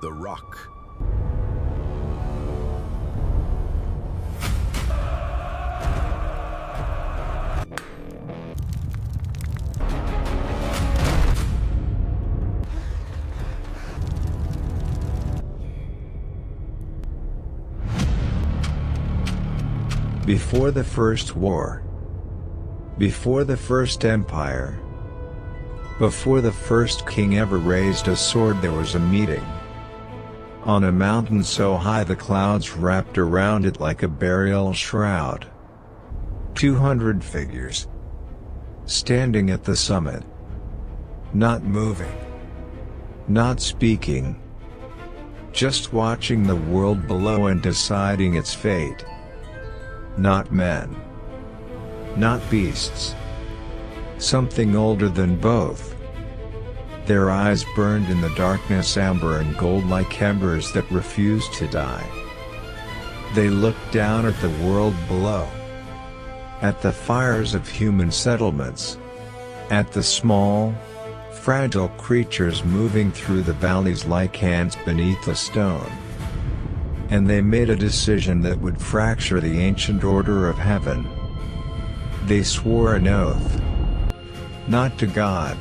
the rock. Before the first war, before the first empire, before the first king ever raised a sword, there was a meeting. On a mountain so high the clouds wrapped around it like a burial shroud. 200 figures, standing at the summit, not moving, not speaking, just watching the world below and deciding its fate. Not men, not beasts, something older than both. Their eyes burned in the darkness, amber and gold like embers that refused to die. They looked down at the world below, at the fires of human settlements, at the small, fragile creatures moving through the valleys like ants beneath a stone. And they made a decision that would fracture the ancient order of heaven. They swore an oath, not to God,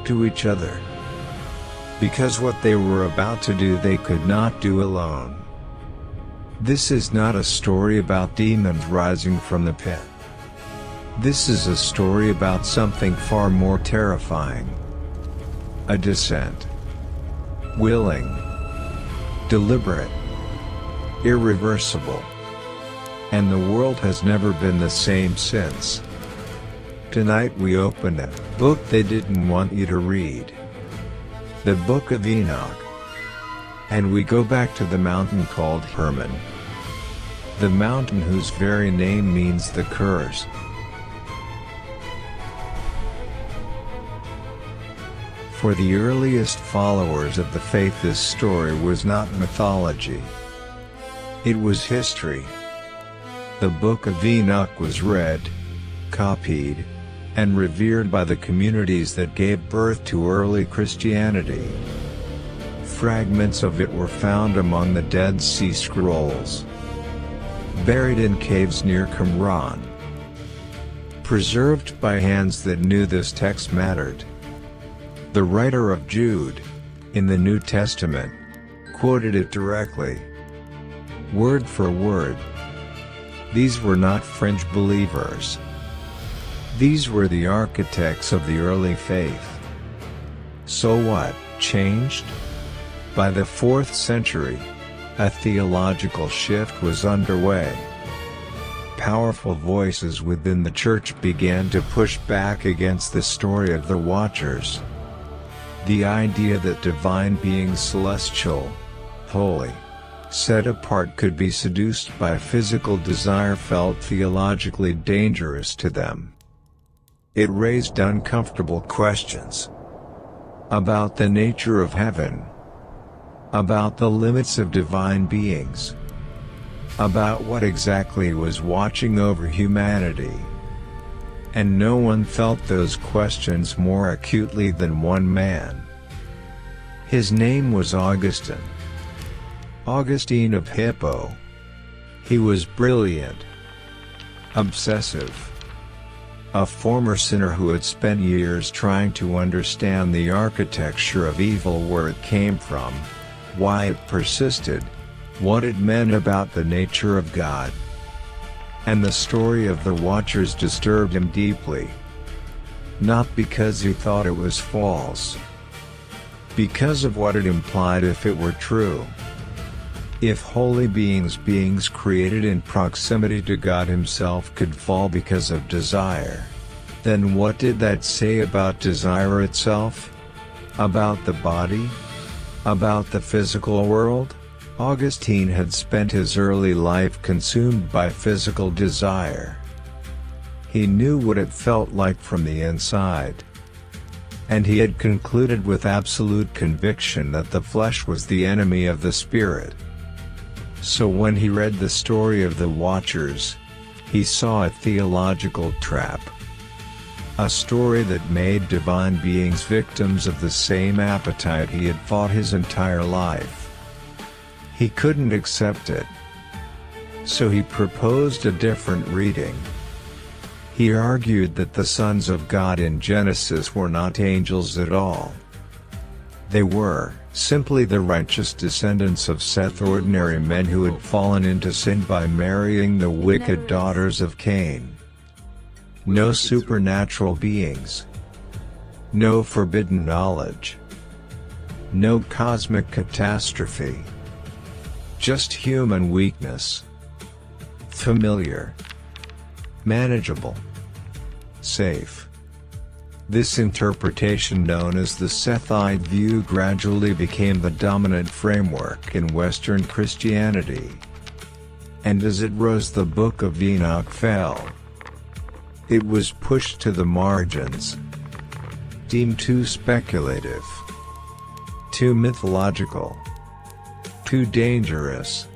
to each other. Because what they were about to do they could not do alone. This is not a story about demons rising from the pit. This is a story about something far more terrifying. A descent. Willing. Deliberate. Irreversible. And the world has never been the same since. Tonight we open a book they didn't want you to read. The Book of Enoch. And we go back to the mountain called Hermon. The mountain whose very name means the curse. For the earliest followers of the faith, this story was not mythology. It was history. The Book of Enoch was read, copied, and revered by the communities that gave birth to early Christianity. Fragments of it were found among the Dead Sea Scrolls, buried in caves near Qumran, preserved by hands that knew this text mattered. The writer of Jude, in the New Testament, quoted it directly, word for word. These were not fringe believers. These were the architects of the early faith. So what changed? By the 4th century, a theological shift was underway. Powerful voices within the church began to push back against the story of the Watchers. The idea that divine beings, celestial, holy, set apart, could be seduced by physical desire felt theologically dangerous to them. It raised uncomfortable questions about the nature of heaven, about the limits of divine beings, about what exactly was watching over humanity. And no one felt those questions more acutely than one man. His name was Augustine. Augustine of Hippo. He was brilliant, obsessive, a former sinner who had spent years trying to understand the architecture of evil, where it came from, why it persisted, what it meant about the nature of God. And the story of the Watchers disturbed him deeply. Not because he thought it was false, because of what it implied if it were true. If holy beings created in proximity to God Himself could fall because of desire, then what did that say about desire itself? About the body? About the physical world? Augustine had spent his early life consumed by physical desire. He knew what it felt like from the inside. And he had concluded with absolute conviction that the flesh was the enemy of the spirit. So when he read the story of the Watchers, he saw a theological trap. a story that made divine beings victims of the same appetite he had fought his entire life. He couldn't accept it. So he proposed a different reading. He argued that the sons of God in Genesis were not angels at all. They were simply the righteous descendants of Seth, ordinary men who had fallen into sin by marrying the wicked daughters of Cain. No supernatural beings. No forbidden knowledge. No cosmic catastrophe. Just human weakness. Familiar. Manageable. Safe. This interpretation, known as the Sethite view, gradually became the dominant framework in Western Christianity. And as it rose, the Book of Enoch fell. It was pushed to the margins. Deemed too speculative. Too mythological. Too dangerous.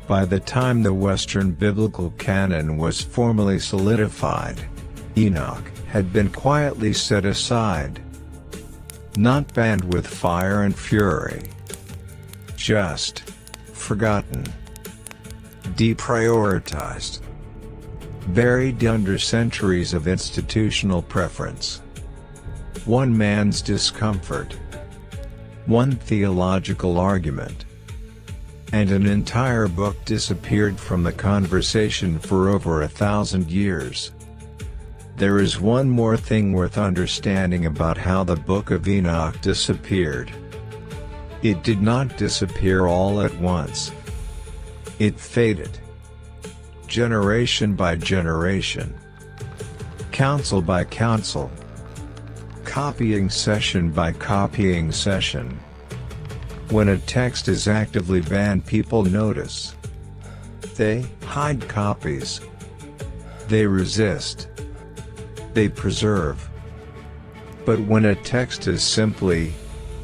By the time the Western biblical canon was formally solidified, Enoch had been quietly set aside. Not banned with fire and fury. Just forgotten. Deprioritized. Buried under centuries of institutional preference. One man's discomfort. One theological argument. And an entire book disappeared from the conversation for over 1,000 years. There is one more thing worth understanding about how the Book of Enoch disappeared. It did not disappear all at once. It faded. Generation by generation. Council by council. Copying session by copying session. When a text is actively banned, people notice. They hide copies. They resist. They preserve. But when a text is simply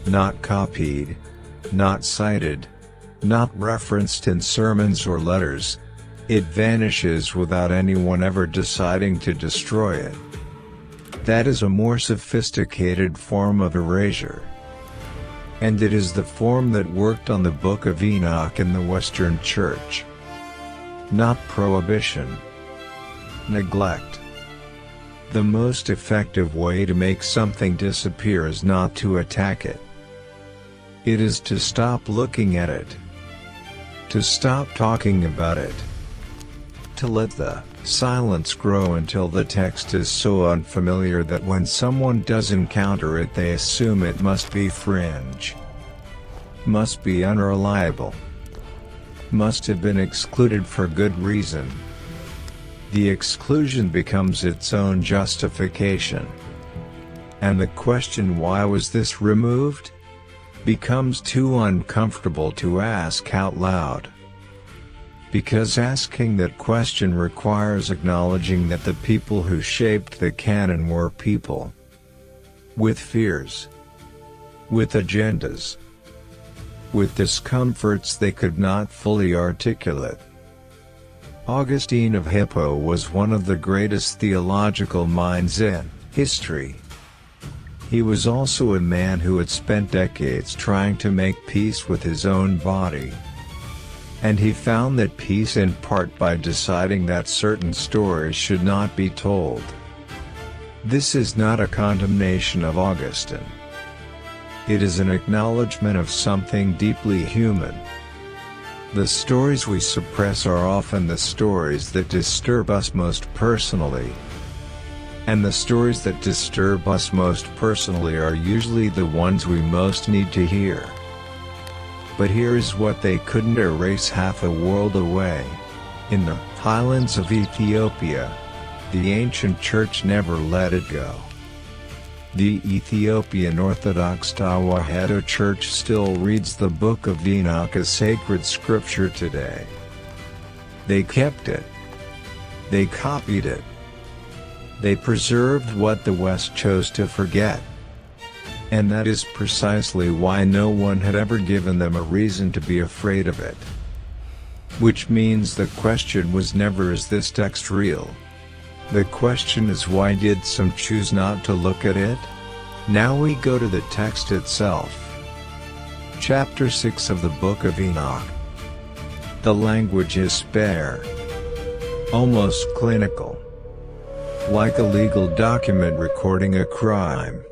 not copied, not cited, not referenced in sermons or letters, it vanishes without anyone ever deciding to destroy it. That is a more sophisticated form of erasure. And it is the form that worked on the Book of Enoch in the Western Church. Not prohibition. Neglect. The most effective way to make something disappear is not to attack it. It is to stop looking at it. To stop talking about it. To let the silence grow until the text is so unfamiliar that when someone does encounter it, they assume it must be fringe. Must be unreliable. Must have been excluded for good reason. The exclusion becomes its own justification. And the question, why was this removed, becomes too uncomfortable to ask out loud. Because asking that question requires acknowledging that the people who shaped the canon were people. With fears. With agendas. With discomforts they could not fully articulate. Augustine of Hippo was one of the greatest theological minds in history. He was also a man who had spent decades trying to make peace with his own body. And he found that peace in part by deciding that certain stories should not be told. This is not a condemnation of Augustine. It is an acknowledgement of something deeply human. The stories we suppress are often the stories that disturb us most personally. And the stories that disturb us most personally are usually the ones we most need to hear. But here is what they couldn't erase half a world away. In the highlands of Ethiopia, the ancient church never let it go. The Ethiopian Orthodox Tewahedo Church still reads the Book of Enoch as sacred scripture today. They kept it. They copied it. They preserved what the West chose to forget. And that is precisely why no one had ever given them a reason to be afraid of it. Which means the question was never, is this text real? The question is, why did some choose not to look at it? Now we go to the text itself. Chapter 6 of the Book of Enoch. The language is spare, almost clinical, like a legal document recording a crime.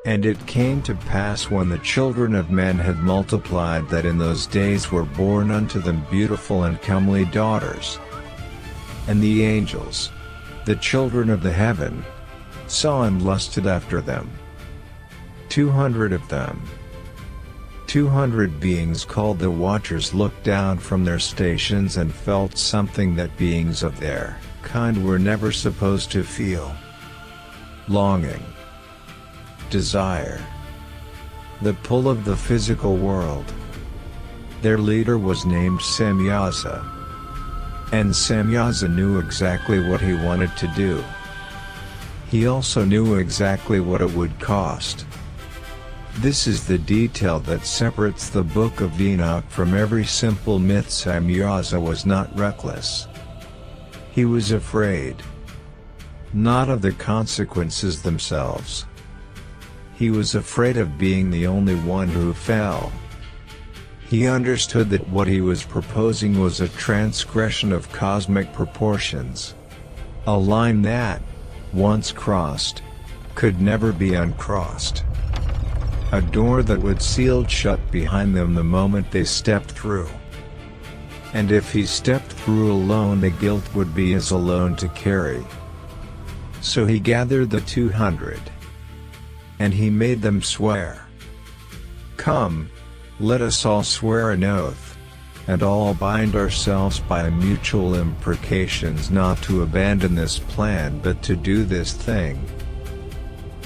And it came to pass when the children of men had multiplied that in those days were born unto them beautiful and comely daughters. And the angels, the children of the heaven, saw and lusted after them. 200 of them. 200 beings called the watchers looked down from their stations and felt something that beings of their kind were never supposed to feel. Longing. Desire. The pull of the physical world. Their leader was named Semyaza. And Semyaza knew exactly what he wanted to do. He also knew exactly what it would cost. This is the detail that separates the Book of Enoch from every simple myth. Semyaza was not reckless. He was afraid. Not of the consequences themselves. He was afraid of being the only one who fell. He understood that what he was proposing was a transgression of cosmic proportions. A line that, once crossed, could never be uncrossed. A door that would seal shut behind them the moment they stepped through. And if he stepped through alone, the guilt would be his alone to carry. So he gathered the 200. And he made them swear. Come, let us all swear an oath, and all bind ourselves by mutual imprecations not to abandon this plan but to do this thing.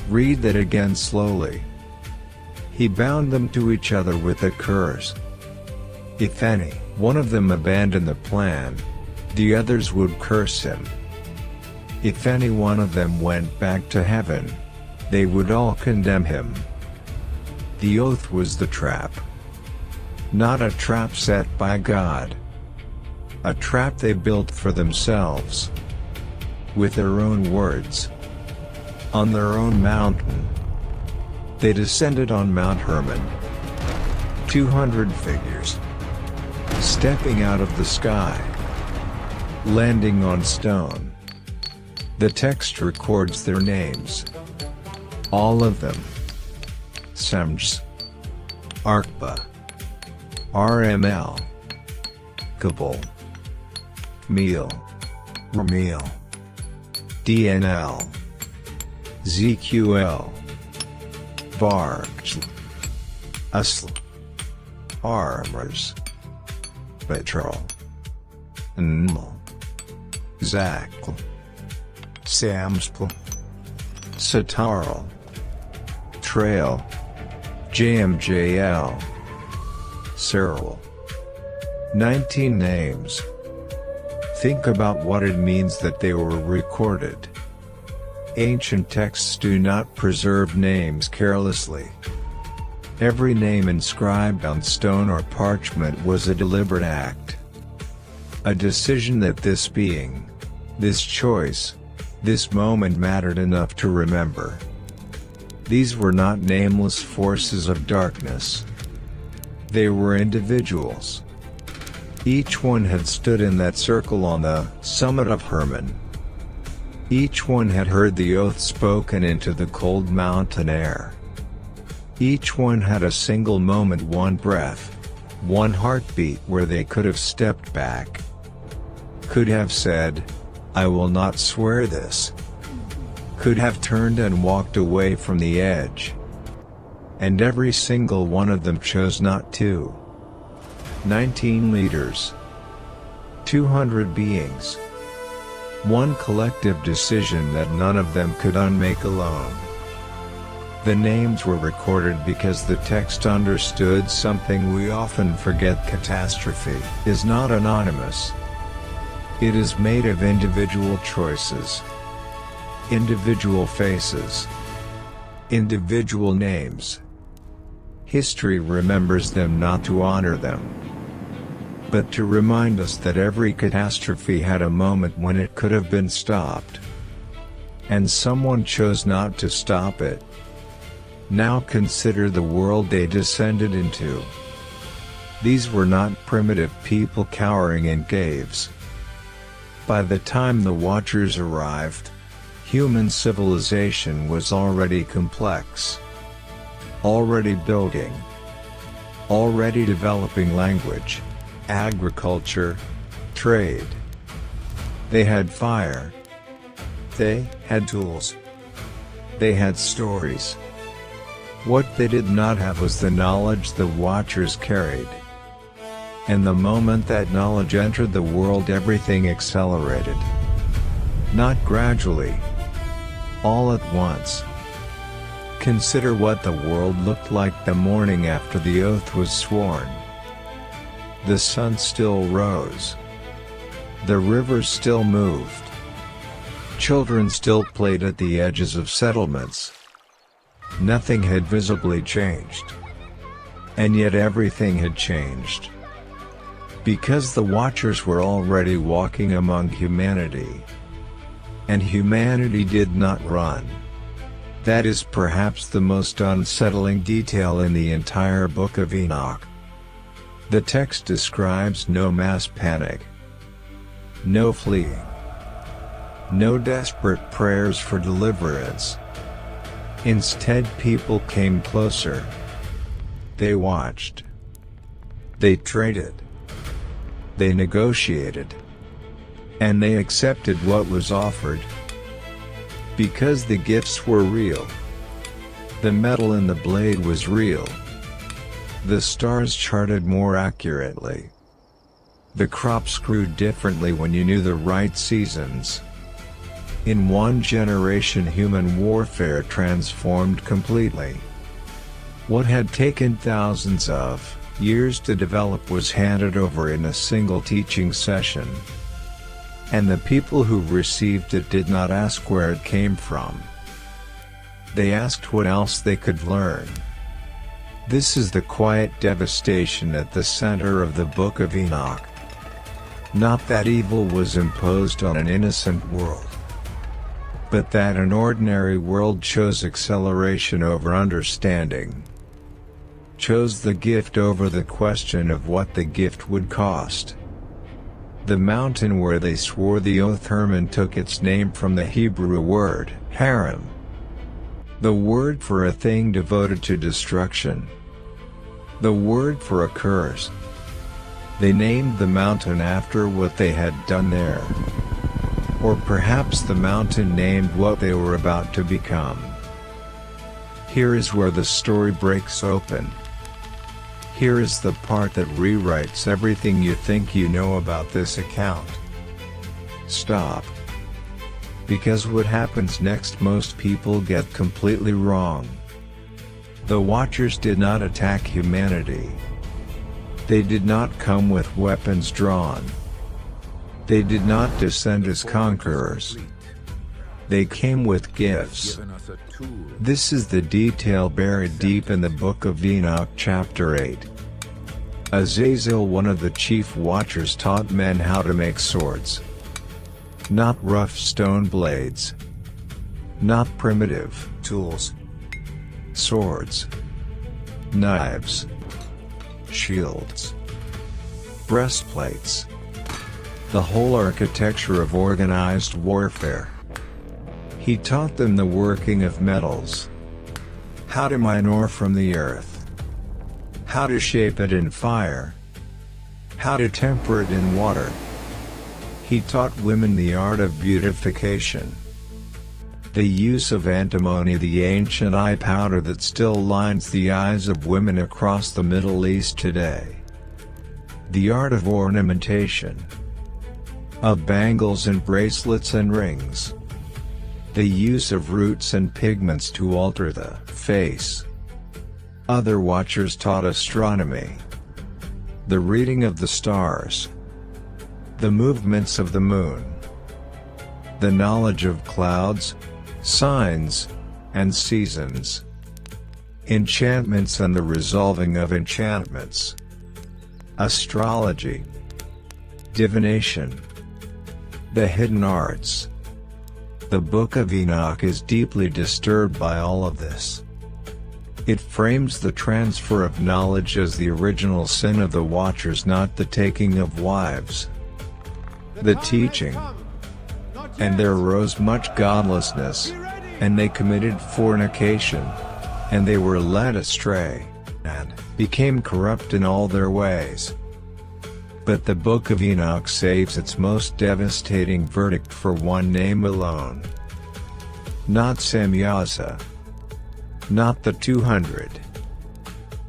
Read that again slowly. He bound them to each other with a curse. If any one of them abandoned the plan, the others would curse him. If any one of them went back to heaven, they would all condemn him. The oath was the trap. Not a trap set by God. A trap they built for themselves. With their own words. On their own mountain. They descended on Mount Hermon. 200 figures. Stepping out of the sky. Landing on stone. The text records their names. All of them. Semj. Arkba. RML. Kabul. Meal. Ramil. DNL. ZQL. Barj. Asl. Armors. Petrol. Nml. Zakl. Samspl. Satarl. Trail. JMJL. Cyril. 19 names. Think about what it means that they were recorded. Ancient texts do not preserve names carelessly. Every name inscribed on stone or parchment was a deliberate act. A decision that this being, this choice, this moment mattered enough to remember. These were not nameless forces of darkness. They were individuals. Each one had stood in that circle on the summit of Hermon. Each one had heard the oath spoken into the cold mountain air. Each one had a single moment, one breath, one heartbeat where they could have stepped back. Could have said, "I will not swear this." Could have turned and walked away from the edge. And every single one of them chose not to. 19 leaders. 200 beings. One collective decision that none of them could unmake alone. The names were recorded because the text understood something we often forget: catastrophe is not anonymous. It is made of individual choices. Individual faces. Individual names. History remembers them not to honor them. but to remind us that every catastrophe had a moment when it could have been stopped. And someone chose not to stop it. Now consider the world they descended into. These were not primitive people cowering in caves. By the time the Watchers arrived, human civilization was already complex, already building, already developing language, agriculture, trade. They had fire. They had tools. They had stories. What they did not have was the knowledge the Watchers carried. And the moment that knowledge entered the world, everything accelerated. Not gradually. All at once. Consider what the world looked like the morning after the oath was sworn. The sun still rose. The rivers still moved. Children still played at the edges of settlements. Nothing had visibly changed. And yet everything had changed. Because the Watchers were already walking among humanity. And humanity did not run. That is perhaps the most unsettling detail in the entire Book of Enoch. The text describes no mass panic. No fleeing. No desperate prayers for deliverance. Instead, people came closer. They watched. They traded. They negotiated. And they accepted what was offered. Because the gifts were real. The metal in the blade was real. The stars charted more accurately. The crops grew differently when you knew the right seasons. In one generation, human warfare transformed completely. What had taken thousands of years to develop was handed over in a single teaching session. And the people who received it did not ask where it came from. They asked what else they could learn. This is the quiet devastation at the center of the Book of Enoch. Not that evil was imposed on an innocent world, but that an ordinary world chose acceleration over understanding. Chose the gift over the question of what the gift would cost. The mountain where they swore the oath Hermon took its name from the Hebrew word, Haram. The word for a thing devoted to destruction. The word for a curse. They named the mountain after what they had done there. Or perhaps the mountain named what they were about to become. Here is where the story breaks open. Here is the part that rewrites everything you think you know about this account. Stop. Because what happens next most people get completely wrong. The Watchers did not attack humanity. They did not come with weapons drawn. They did not descend as conquerors. They came with gifts. This is the detail buried deep in the Book of Enoch chapter 8. Azazel, one of the chief watchers, taught men how to make swords. Not rough stone blades. Not primitive tools. Swords. Knives. Shields. Breastplates. The whole architecture of organized warfare. He taught them the working of metals. How to mine ore from the earth. How to shape it in fire. How to temper it in water. He taught women the art of beautification. The use of antimony, the ancient eye powder that still lines the eyes of women across the Middle East today. The art of ornamentation. Of bangles and bracelets and rings. The use of roots and pigments to alter the face. Other watchers taught astronomy. The reading of the stars. The movements of the moon. The knowledge of clouds, signs, and seasons. Enchantments and the resolving of enchantments. Astrology, divination, the hidden arts. The Book of Enoch is deeply disturbed by all of this. It frames the transfer of knowledge as the original sin of the Watchers, not the taking of wives. The teaching, and there arose much godlessness, and they committed fornication, and they were led astray, and became corrupt in all their ways. But the Book of Enoch saves its most devastating verdict for one name alone. Not Samyaza. Not the 200.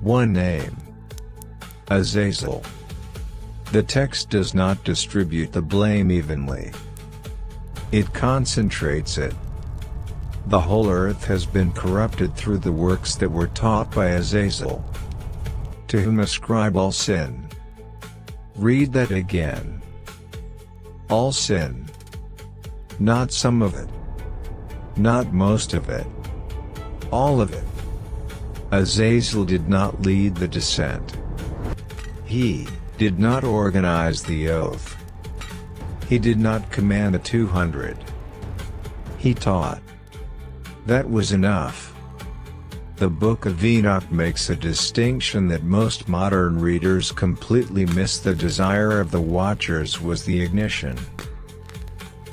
One name. Azazel. The text does not distribute the blame evenly. It concentrates it. The whole earth has been corrupted through the works that were taught by Azazel, to whom ascribe all sin. Read that again. All sin. Not some of it. Not most of it. All of it. Azazel did not lead the descent. He did not organize the oath. He did not command the 200. He taught. That was enough. The Book of Enoch makes a distinction that most modern readers completely miss. The desire of the Watchers was the ignition.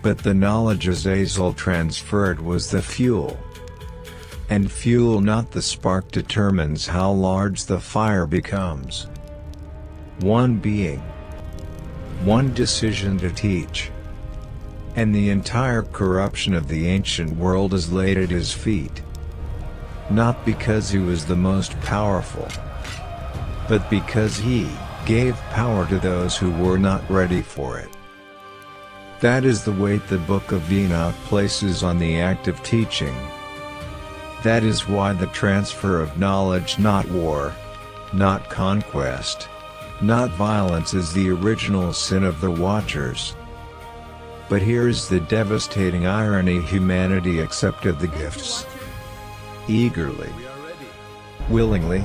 But the knowledge Azazel transferred was the fuel. And fuel, not the spark, determines how large the fire becomes. One being. One decision to teach. And the entire corruption of the ancient world is laid at his feet. Not because he was the most powerful, but because he gave power to those who were not ready for it. That is the weight the Book of Enoch places on the act of teaching. That is why the transfer of knowledge, not war, not conquest, not violence, is the original sin of the Watchers. But here is the devastating irony: humanity accepted the gifts. Eagerly. Willingly.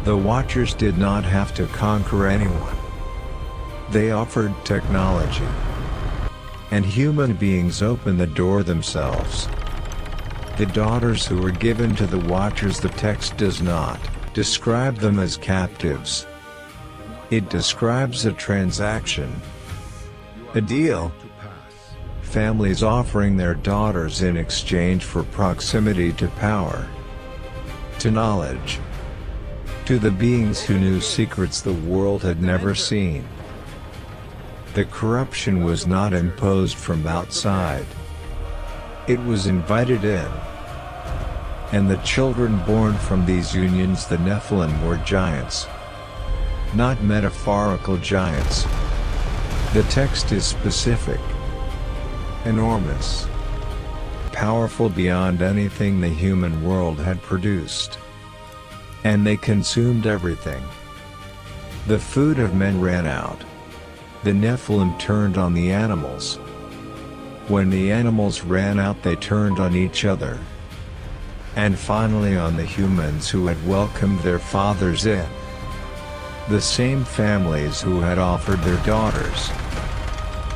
The Watchers did not have to conquer anyone. They offered technology. And human beings opened the door themselves. The daughters who were given to the Watchers, the text does not describe them as captives. It describes a transaction. A deal. Families offering their daughters in exchange for proximity to power, to knowledge, to the beings who knew secrets the world had never seen. The corruption was not imposed from outside. It was invited in. And the children born from these unions, the Nephilim, were giants. Not metaphorical giants. The text is specific. Enormous. Powerful beyond anything the human world had produced. And they consumed everything. The food of men ran out. The Nephilim turned on the animals. When the animals ran out, they turned on each other. And finally on the humans who had welcomed their fathers in. The same families who had offered their daughters.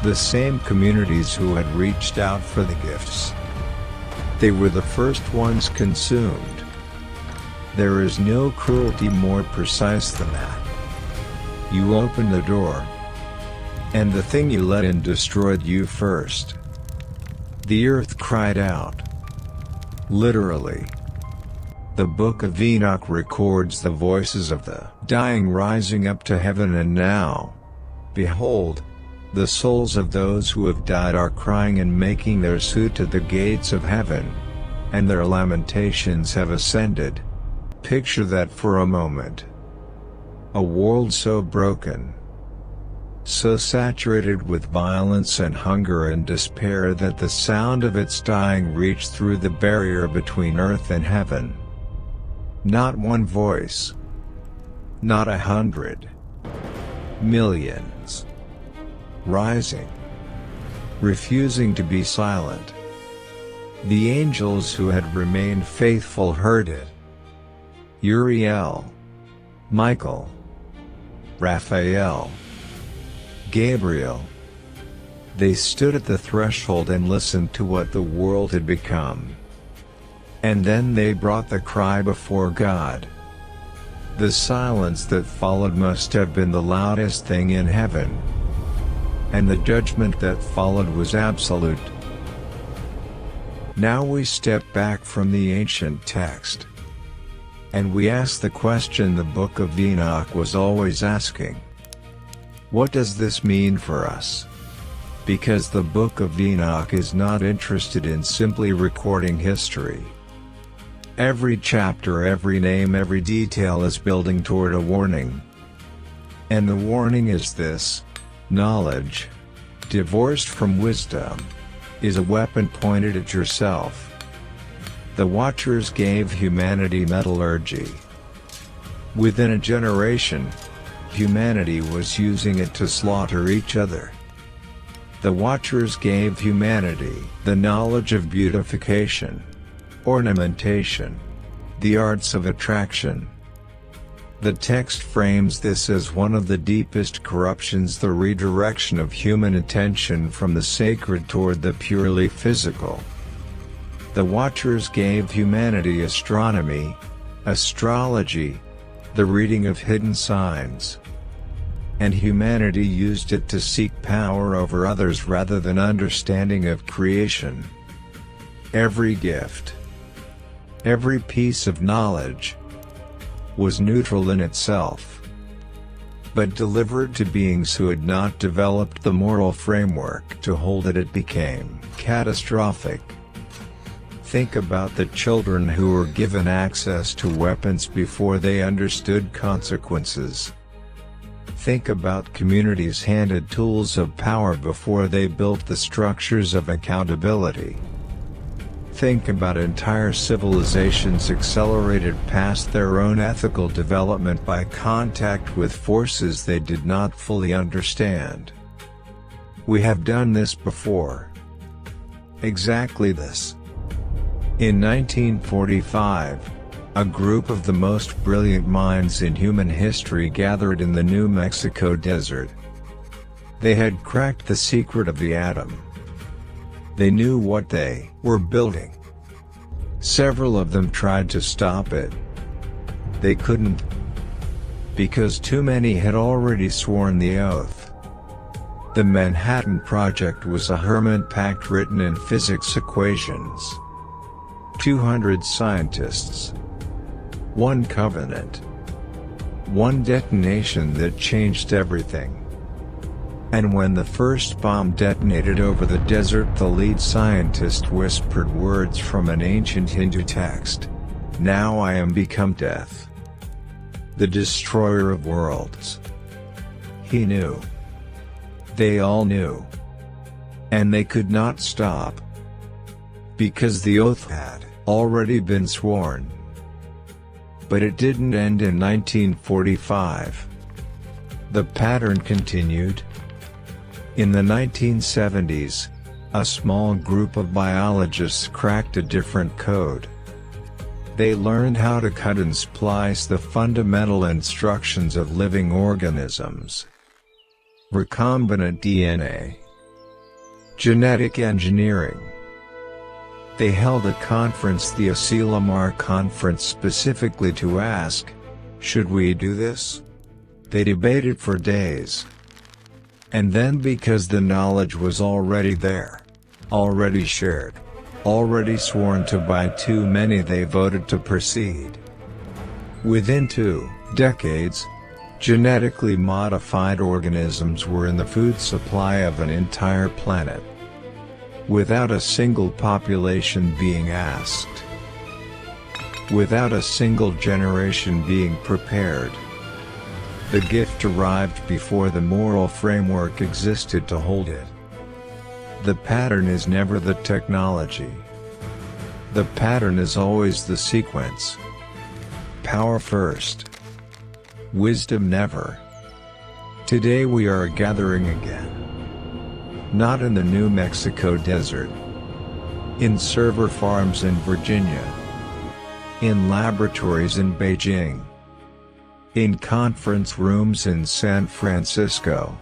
The same communities who had reached out for the gifts. They were the first ones consumed. There is no cruelty more precise than that. You opened the door. And the thing you let in destroyed you first. The earth cried out. Literally. The Book of Enoch records the voices of the dying rising up to heaven, and now, behold, the souls of those who have died are crying and making their suit to the gates of heaven, and their lamentations have ascended. Picture that for a moment. A world so broken, so saturated with violence and hunger and despair that the sound of its dying reached through the barrier between earth and heaven. Not one voice. Not 100. Millions. Rising. Refusing to be silent. The angels who had remained faithful heard it. Uriel. Michael. Raphael. Gabriel. They stood at the threshold and listened to what the world had become. And then they brought the cry before God. The silence that followed must have been the loudest thing in heaven. And the judgment that followed was absolute. Now we step back from the ancient text. And we ask the question the Book of Enoch was always asking. What does this mean for us? Because the Book of Enoch is not interested in simply recording history. Every chapter, every name, every detail is building toward a warning. And the warning is this: knowledge, divorced from wisdom, is a weapon pointed at yourself. The Watchers gave humanity metallurgy. Within a generation, humanity was using it to slaughter each other. The Watchers gave humanity the knowledge of beautification, ornamentation, the arts of attraction. The text frames this as one of the deepest corruptions, the redirection of human attention from the sacred toward the purely physical. The Watchers gave humanity astronomy, astrology, the reading of hidden signs. And humanity used it to seek power over others rather than understanding of creation. Every gift, every piece of knowledge, was neutral in itself. But delivered to beings who had not developed the moral framework to hold it became catastrophic. Think about the children who were given access to weapons before they understood consequences. Think about communities handed tools of power before they built the structures of accountability. Think about entire civilizations accelerated past their own ethical development by contact with forces they did not fully understand. We have done this before. Exactly this. In 1945, a group of the most brilliant minds in human history gathered in the New Mexico desert. They had cracked the secret of the atom. They knew what they were building. Several of them tried to stop it. They couldn't. Because too many had already sworn the oath. The Manhattan Project was a hermit pact written in physics equations. 200 scientists. One covenant. One detonation that changed everything. And when the first bomb detonated over the desert, the lead scientist whispered words from an ancient Hindu text. "Now I am become death, the destroyer of worlds." He knew. They all knew. And they could not stop. Because the oath had already been sworn. But it didn't end in 1945. The pattern continued. In the 1970s, a small group of biologists cracked a different code. They learned how to cut and splice the fundamental instructions of living organisms. Recombinant DNA. Genetic engineering. They held a conference, the Asilomar Conference, specifically to ask, should we do this? They debated for days. And then, because the knowledge was already there, already shared, already sworn to by too many, they voted to proceed. Within 2 decades, genetically modified organisms were in the food supply of an entire planet. Without a single population being asked. Without a single generation being prepared. The gift arrived before the moral framework existed to hold it. The pattern is never the technology. The pattern is always the sequence. Power first. Wisdom never. Today we are gathering again. Not in the New Mexico desert. In server farms in Virginia. In laboratories in Beijing. In conference rooms in San Francisco.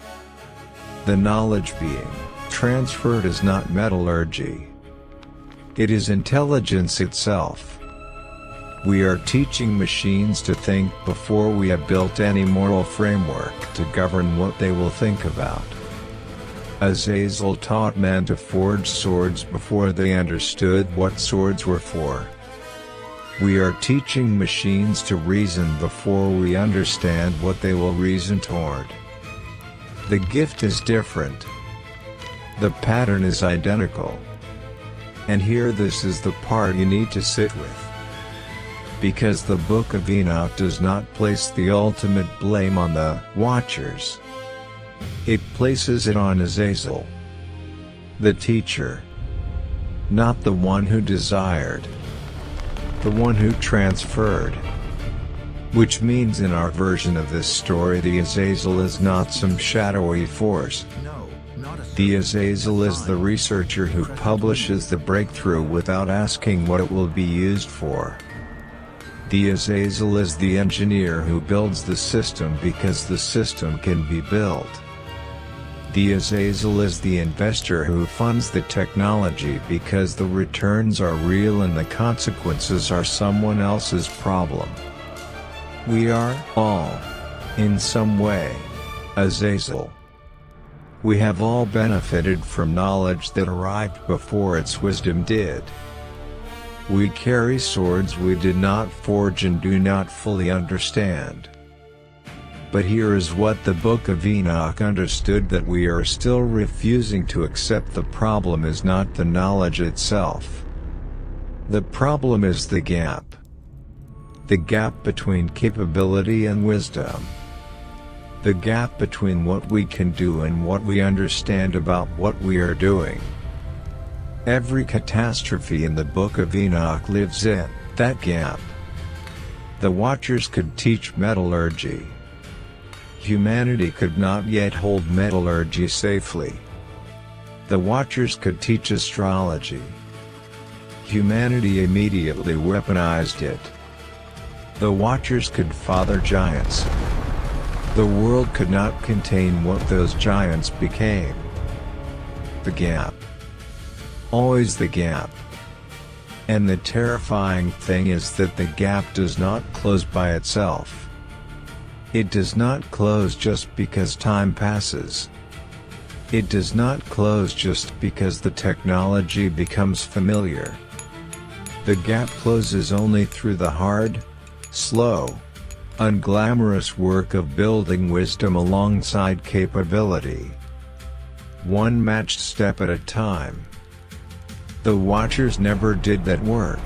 The knowledge being transferred is not metallurgy. It is intelligence itself. We are teaching machines to think before we have built any moral framework to govern what they will think about. Azazel taught men to forge swords before they understood what swords were for. We are teaching machines to reason before we understand what they will reason toward. The gift is different. The pattern is identical. And here this is the part you need to sit with. Because the Book of Enoch does not place the ultimate blame on the Watchers. It places it on Azazel, the teacher. Not the one who desired. The one who transferred. Which means in our version of this story the Azazel is not some shadowy force. The Azazel is the researcher who publishes the breakthrough without asking what it will be used for. The Azazel is the engineer who builds the system because the system can be built. The Azazel is the investor who funds the technology because the returns are real and the consequences are someone else's problem. We are all, in some way, Azazel. We have all benefited from knowledge that arrived before its wisdom did. We carry swords we did not forge and do not fully understand. But here is what the Book of Enoch understood, that we are still refusing to accept. The problem is not the knowledge itself. The problem is the gap. The gap between capability and wisdom. The gap between what we can do and what we understand about what we are doing. Every catastrophe in the Book of Enoch lives in that gap. The Watchers could teach metallurgy. Humanity could not yet hold metallurgy safely. The Watchers could teach astrology. Humanity immediately weaponized it. The Watchers could father giants. The world could not contain what those giants became. The gap. Always the gap. And the terrifying thing is that the gap does not close by itself. It does not close just because time passes. It does not close just because the technology becomes familiar. The gap closes only through the hard, slow, unglamorous work of building wisdom alongside capability. One matched step at a time. The Watchers never did that work.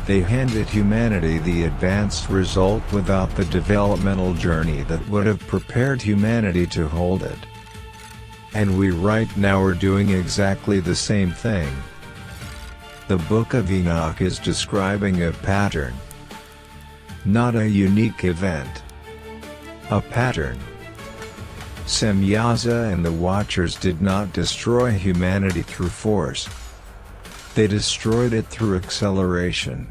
They handed humanity the advanced result without the developmental journey that would have prepared humanity to hold it. And we right now are doing exactly the same thing. The Book of Enoch is describing a pattern. Not a unique event. A pattern. Semyaza and the Watchers did not destroy humanity through force. They destroyed it through acceleration.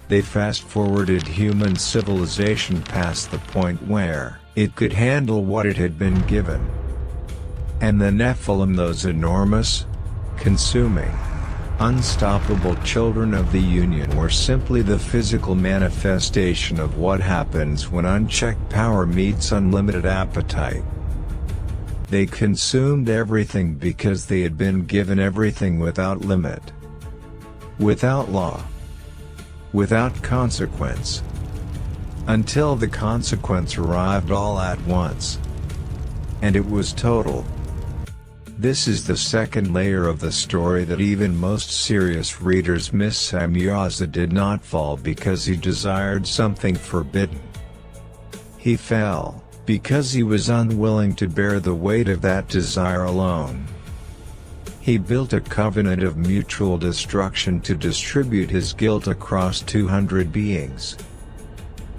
They fast-forwarded human civilization past the point where it could handle what it had been given. And the Nephilim, those enormous, consuming, unstoppable children of the Union, were simply the physical manifestation of what happens when unchecked power meets unlimited appetite. They consumed everything because they had been given everything without limit. Without law. Without consequence. Until the consequence arrived all at once. And it was total. This is the second layer of the story that even most serious readers miss. Semyaza did not fall because he desired something forbidden. He fell because he was unwilling to bear the weight of that desire alone. He built a covenant of mutual destruction to distribute his guilt across 200 beings.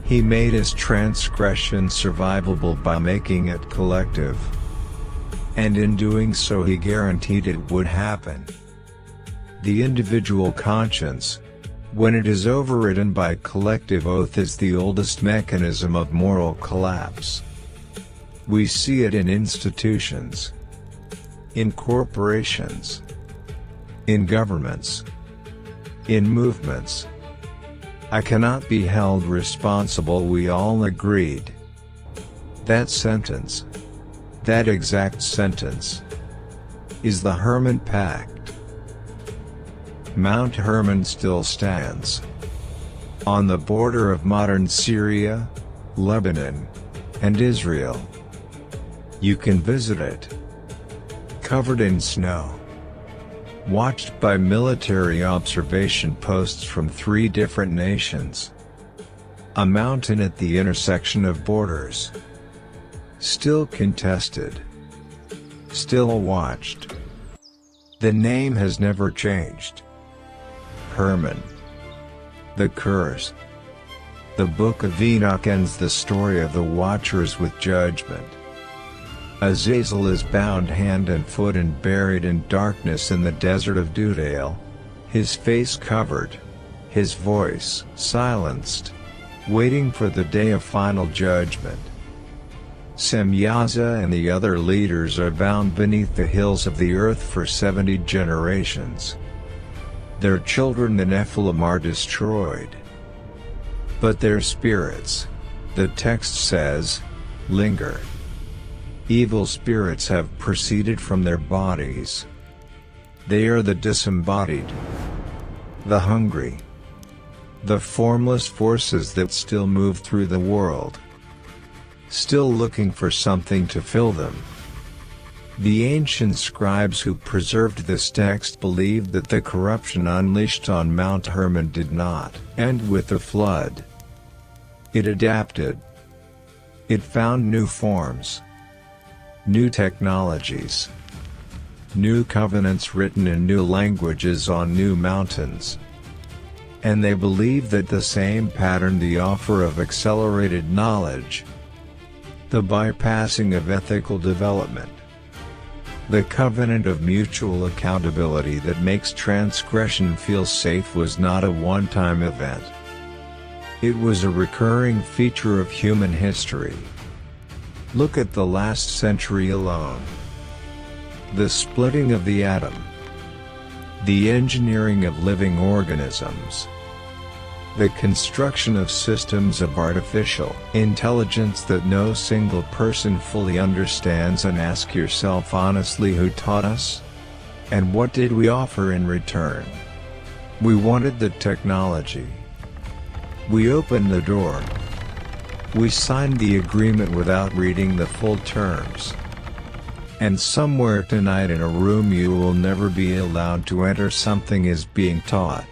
He made his transgression survivable by making it collective. And in doing so he guaranteed it would happen. The individual conscience, when it is overridden by collective oath, is the oldest mechanism of moral collapse. We see it in institutions, in corporations, in governments, in movements. I cannot be held responsible, we all agreed. That sentence, that exact sentence, is the Hermon Pact. Mount Hermon still stands on the border of modern Syria, Lebanon, and Israel. You can visit it, covered in snow, watched by military observation posts from 3 different nations. A mountain at the intersection of borders, still contested, still watched. The name has never changed. Hermon. The curse. The Book of Enoch ends the story of the Watchers with judgment. Azazel is bound hand and foot and buried in darkness in the desert of Dudael, his face covered, his voice silenced, waiting for the day of final judgment. Semyaza and the other leaders are bound beneath the hills of the earth for 70 generations. Their children the Nephilim are destroyed. But their spirits, the text says, linger. Evil spirits have proceeded from their bodies. They are the disembodied, the hungry, the formless forces that still move through the world, still looking for something to fill them. The ancient scribes who preserved this text believed that the corruption unleashed on Mount Hermon did not end with the flood. It adapted. It found new forms, new technologies, new covenants written in new languages on new mountains. And they believe that the same pattern, the offer of accelerated knowledge, the bypassing of ethical development, the covenant of mutual accountability that makes transgression feel safe, was not a one-time event. It was a recurring feature of human history. Look at the last century alone. The splitting of the atom, the engineering of living organisms, the construction of systems of artificial intelligence that no single person fully understands. And ask yourself honestly, who taught us? And what did we offer in return? We wanted the technology. We opened the door. We signed the agreement without reading the full terms. And somewhere tonight in a room you will never be allowed to enter, something is being taught.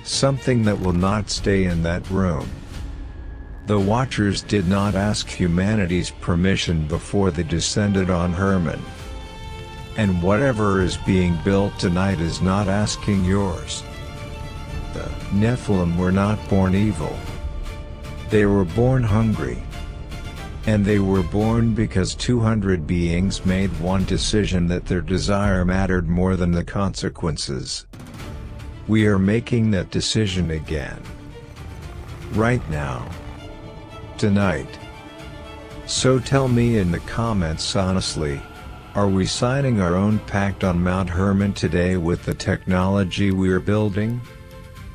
Something that will not stay in that room. The Watchers did not ask humanity's permission before they descended on Hermon. And whatever is being built tonight is not asking yours. The Nephilim were not born evil. They were born hungry. And they were born because 200 beings made one decision, that their desire mattered more than the consequences. We are making that decision again. Right now. Tonight. So tell me in the comments honestly, are we signing our own pact on Mount Hermon today with the technology we are building?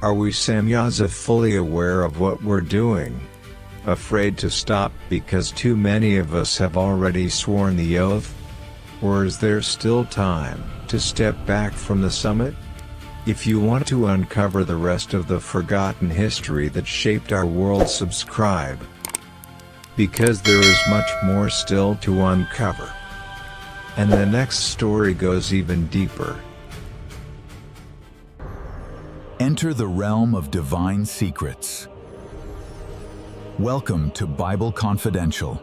Are we Semyaza fully aware of what we're doing? Afraid to stop because too many of us have already sworn the oath? Or is there still time to step back from the summit? If you want to uncover the rest of the forgotten history that shaped our world, subscribe. Because there is much more still to uncover. And the next story goes even deeper. Enter the realm of divine secrets. Welcome to Bible Confidential.